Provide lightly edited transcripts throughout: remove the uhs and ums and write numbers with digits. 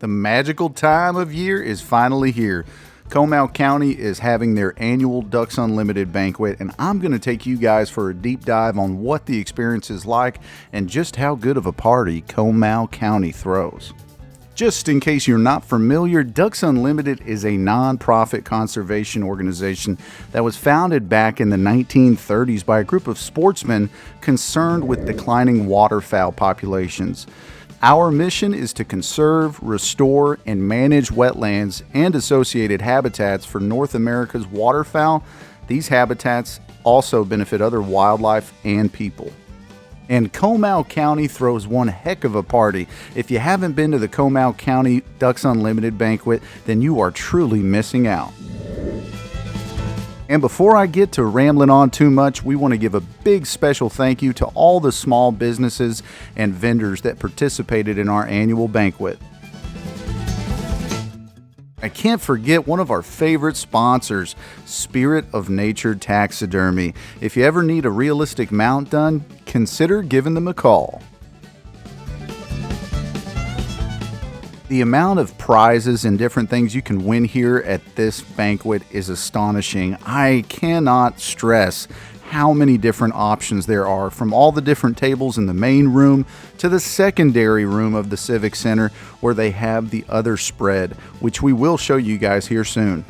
The magical time of year is finally here. Comal County is having their annual Ducks Unlimited Banquet, and I'm going to take you guys for a deep dive on what the experience is like and just how good of a party Comal County throws. Just in case you're not familiar, Ducks Unlimited is a non-profit conservation organization that was founded back in the 1930s by a group of sportsmen concerned with declining waterfowl populations. Our mission is to conserve, restore, and manage wetlands and associated habitats for North America's waterfowl. These habitats also benefit other wildlife and people. And Comal County throws one heck of a party. If you haven't been to the Comal County Ducks Unlimited Banquet, then you are truly missing out. And before I get to rambling on too much, we want to give a big special thank you to all the small businesses and vendors that participated in our annual banquet. I can't forget one of our favorite sponsors, Spirit of Nature Taxidermy. If you ever need a realistic mount done, consider giving them a call. The amount of prizes and different things you can win here at this banquet is astonishing. I cannot stress how many different options there are, from all the different tables in the main room to the secondary room of the Civic Center where they have the other spread, which we will show you guys here soon.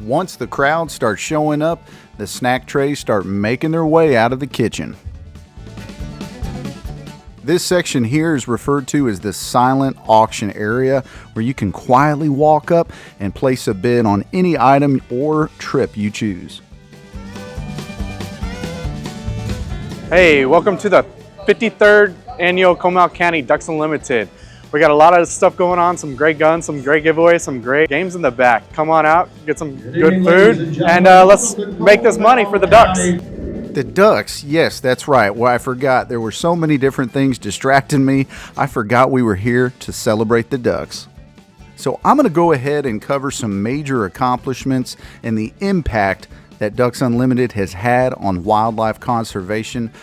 Once the crowd starts showing up, the snack trays start making their way out of the kitchen. This section here is referred to as the silent auction area, where you can quietly walk up and place a bid on any item or trip you choose. Hey, welcome to the 53rd Annual Comal County Ducks Unlimited. We got a lot of stuff going on, some great guns, some great giveaways, some great games in the back. Come on out, get some good food, and let's make this money for the Ducks. The Ducks, yes, that's right. Well, I forgot. There were so many different things distracting me. I forgot we were here to celebrate the Ducks. So I'm going to go ahead and cover some major accomplishments and the impact that Ducks Unlimited has had on wildlife conservation.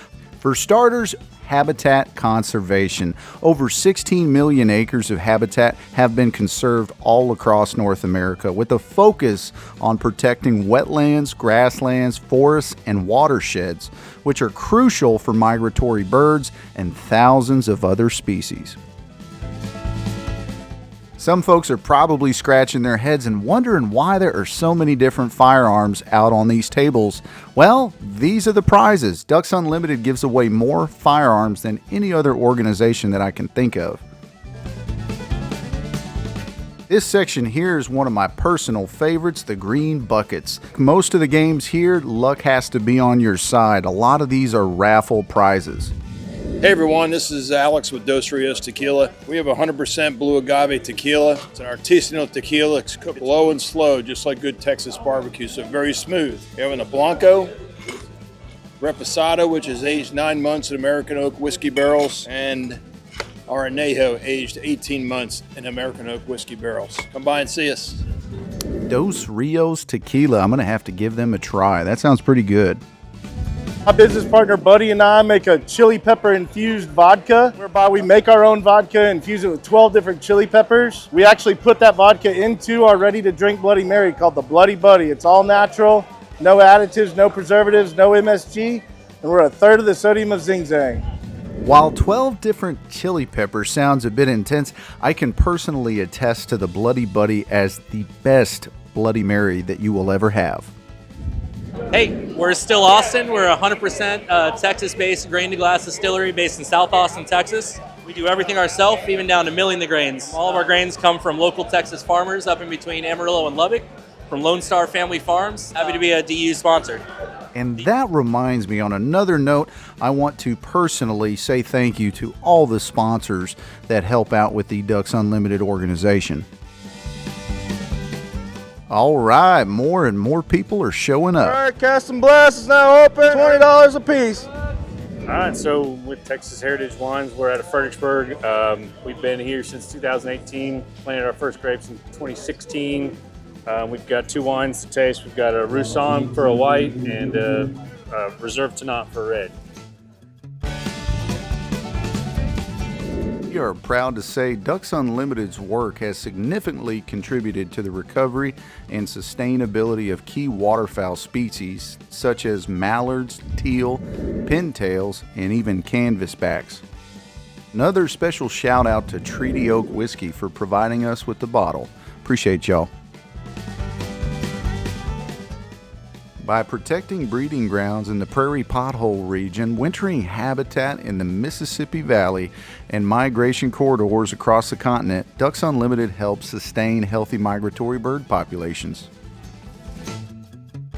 For starters, habitat conservation. Over 16 million acres of habitat have been conserved all across North America, with a focus on protecting wetlands, grasslands, forests, and watersheds, which are crucial for migratory birds and thousands of other species. Some folks are probably scratching their heads and wondering why there are so many different firearms out on these tables. Well, these are the prizes. Ducks Unlimited gives away more firearms than any other organization that I can think of. This section here is one of my personal favorites, the green buckets. Most of the games here, luck has to be on your side. A lot of these are raffle prizes. Hey everyone, this is Alex with Dos Rios Tequila. We have 100% blue agave tequila. It's an artisanal tequila. It's cooked low and slow, just like good Texas barbecue, so very smooth. We have a Blanco, Reposado, which is aged 9 months in American oak whiskey barrels, and our Añejo, aged 18 months in American oak whiskey barrels. Come by and see us. Dos Rios Tequila. I'm going to have to give them a try. That sounds pretty good. My business partner Buddy and I make a chili pepper infused vodka, whereby we make our own vodka, infuse it with 12 different chili peppers. We actually put that vodka into our ready to drink Bloody Mary called the Bloody Buddy. It's all natural, no additives, no preservatives, no MSG, and we're a third of the sodium of Zing Zang. While 12 different chili peppers sounds a bit intense, I can personally attest to the Bloody Buddy as the best Bloody Mary that you will ever have. Hey, we're still Austin. We're a 100% Texas-based grain-to-glass distillery based in South Austin, Texas. We do everything ourselves, even down to milling the grains. All of our grains come from local Texas farmers up in between Amarillo and Lubbock, from Lone Star Family Farms. Happy to be a DU sponsor. And that reminds me, on another note, I want to personally say thank you to all the sponsors that help out with the Ducks Unlimited organization. All right, more and more people are showing up. All right, Cast and Blast is now open, $20 a piece. All right, so with Texas Heritage Wines, we're out of Fredericksburg. We've been here since 2018, planted our first grapes in 2016. We've got 2 wines to taste. We've got a Roussan for a white and a Reserve Tannat for red. We are proud to say Ducks Unlimited's work has significantly contributed to the recovery and sustainability of key waterfowl species such as mallards, teal, pintails, and even canvasbacks. Another special shout out to Treaty Oak Whiskey for providing us with the bottle. Appreciate y'all. By protecting breeding grounds in the prairie pothole region, wintering habitat in the Mississippi Valley, and migration corridors across the continent, Ducks Unlimited helps sustain healthy migratory bird populations.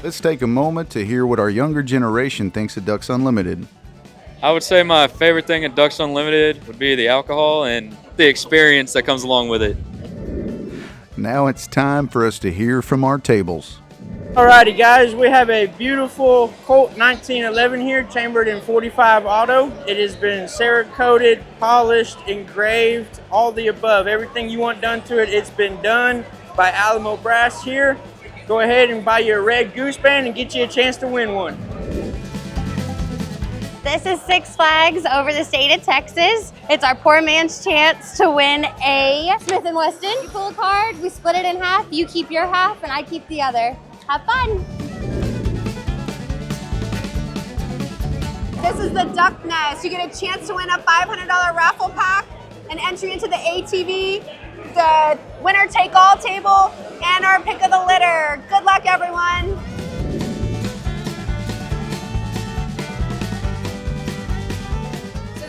Let's take a moment to hear what our younger generation thinks of Ducks Unlimited. I would say my favorite thing at Ducks Unlimited would be the alcohol and the experience that comes along with it. Now it's time for us to hear from our tables. Alrighty guys, we have a beautiful Colt 1911 here, chambered in 45 auto. It has been Cerakoted, polished, engraved, all the above. Everything you want done to it, it's been done by Alamo Brass here. Go ahead and buy your red goose band and get you a chance to win one. This is Six Flags over the state of Texas. It's our poor man's chance to win a Smith & Wesson. You pull a card, we split it in half, you keep your half and I keep the other. Have fun. This is the Duck Nest. You get a chance to win a $500 raffle pack, an entry into the ATV, the winner take all table, and our pick of the litter. Good luck, everyone.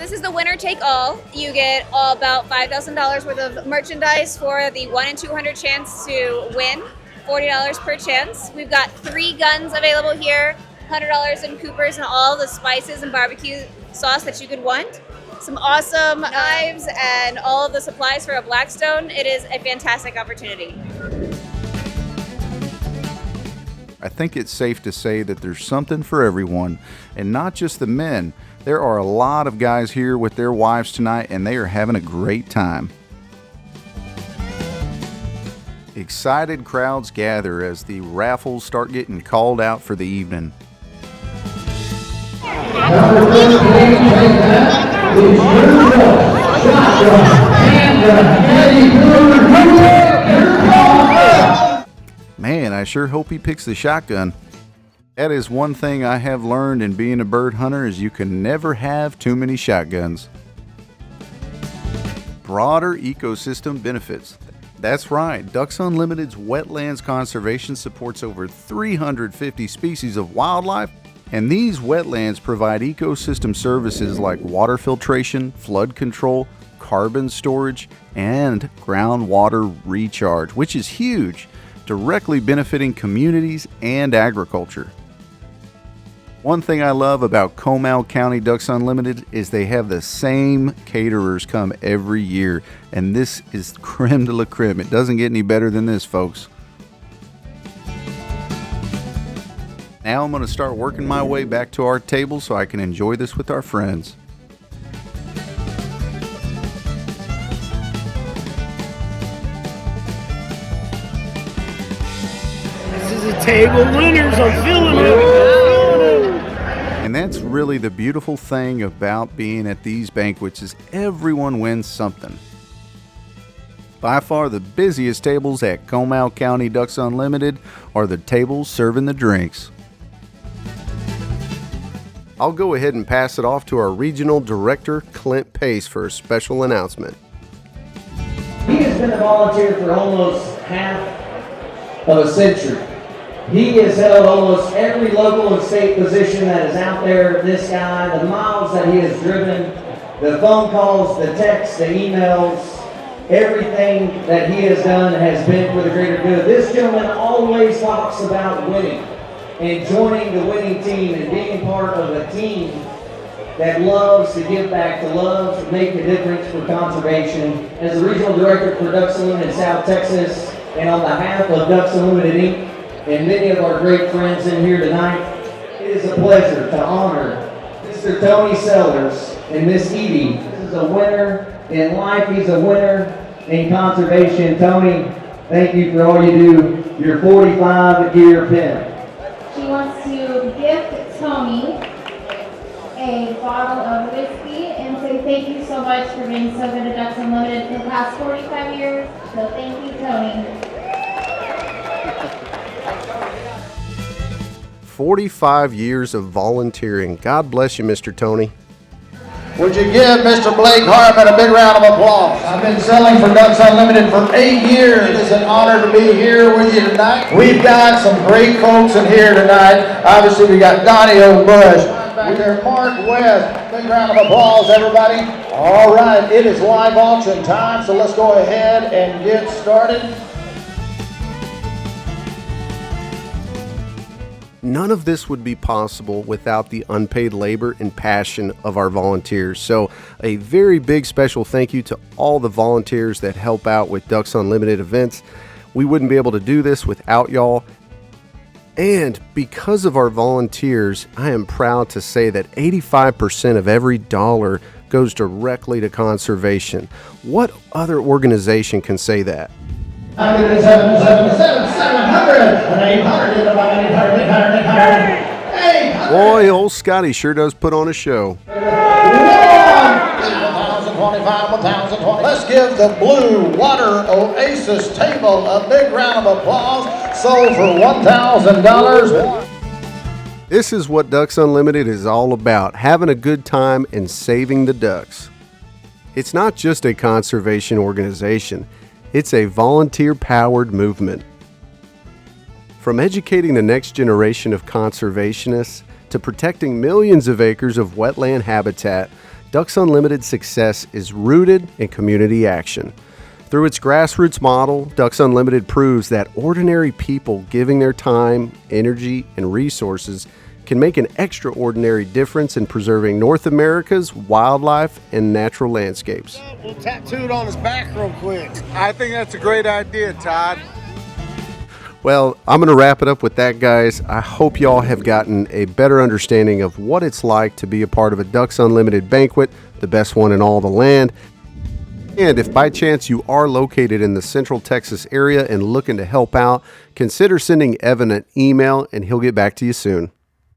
This is the winner take all. You get about $5,000 worth of merchandise for the 1 in 200 chance to win, $40 per chance. We've got 3 guns available here, $100 in Coopers and all the spices and barbecue sauce that you could want. Some awesome knives and all of the supplies for a Blackstone. It is a fantastic opportunity. I think it's safe to say that there's something for everyone, and not just the men. There are a lot of guys here with their wives tonight, and they are having a great time. Excited crowds gather as the raffles start getting called out for the evening. Man, I sure hope he picks the shotgun. That is one thing I have learned in being a bird hunter is you can never have too many shotguns. Broader ecosystem benefits. That's right, Ducks Unlimited's wetlands conservation supports over 350 species of wildlife, and these wetlands provide ecosystem services like water filtration, flood control, carbon storage, and groundwater recharge, which is huge, directly benefiting communities and agriculture. One thing I love about Comal County Ducks Unlimited is they have the same caterers come every year, and this is creme de la creme. It doesn't get any better than this, folks. Now I'm going to start working my way back to our table so I can enjoy this with our friends. This is a table winners. I'm feeling it. And that's really the beautiful thing about being at these banquets is everyone wins something. By far the busiest tables at Comal County Ducks Unlimited are the tables serving the drinks. I'll go ahead and pass it off to our regional director, Clint Pace, for a special announcement. He has been a volunteer for almost half of a century. He has held almost every local and state position that is out there. This guy, the miles that he has driven, the phone calls, the texts, the emails, everything that he has done has been for the greater good. This gentleman always talks about winning and joining the winning team and being part of a team that loves to give back, to love to make a difference for conservation. As the regional director for Ducks Unlimited in South Texas, and on behalf of Ducks Unlimited Inc., and many of our great friends in here tonight, it is a pleasure to honor Mr. Tony Sellers and Miss Edie. This is a winner in life, he's a winner in conservation. Tony, Thank you for all you do. Your 45-year pin. She wants to gift Tony a bottle of whiskey and say thank you so much for being so good at Ducks Unlimited for the past 45 years. So thank you, Tony. 45 years of volunteering. God bless you, Mr. Tony. Would you give Mr. Blake Harmon a big round of applause? I've been selling for Ducks Unlimited for 8 years. It is an honor to be here with you tonight. We've got some great folks in here tonight. Obviously, we got Donnie O'Bush. We have Mark West. Big round of applause, everybody. All right, it is live auction time, so let's go ahead and get started. None of this would be possible without the unpaid labor and passion of our volunteers. So a very big special thank you to all the volunteers that help out with Ducks Unlimited events. We wouldn't be able to do this without y'all. And because of our volunteers, I am proud to say that 85% of every dollar goes directly to conservation. What other organization can say that? 800. Boy, old Scotty sure does put on a show. 1,025, 1,020. Let's give the Blue Water Oasis table a big round of applause. Sold for $1,000. This is what Ducks Unlimited is all about, having a good time and saving the ducks. It's not just a conservation organization. It's a volunteer-powered movement. From educating the next generation of conservationists to protecting millions of acres of wetland habitat, Ducks Unlimited's success is rooted in community action. Through its grassroots model, Ducks Unlimited proves that ordinary people giving their time, energy, and resources can make an extraordinary difference in preserving North America's wildlife and natural landscapes. We'll tattoo it on his back real quick. I think that's a great idea, Todd. Well, I'm going to wrap it up with that, guys. I hope y'all have gotten a better understanding of what it's like to be a part of a Ducks Unlimited banquet, the best one in all the land. And if by chance you are located in the Central Texas area and looking to help out, consider sending Evan an email and he'll get back to you soon.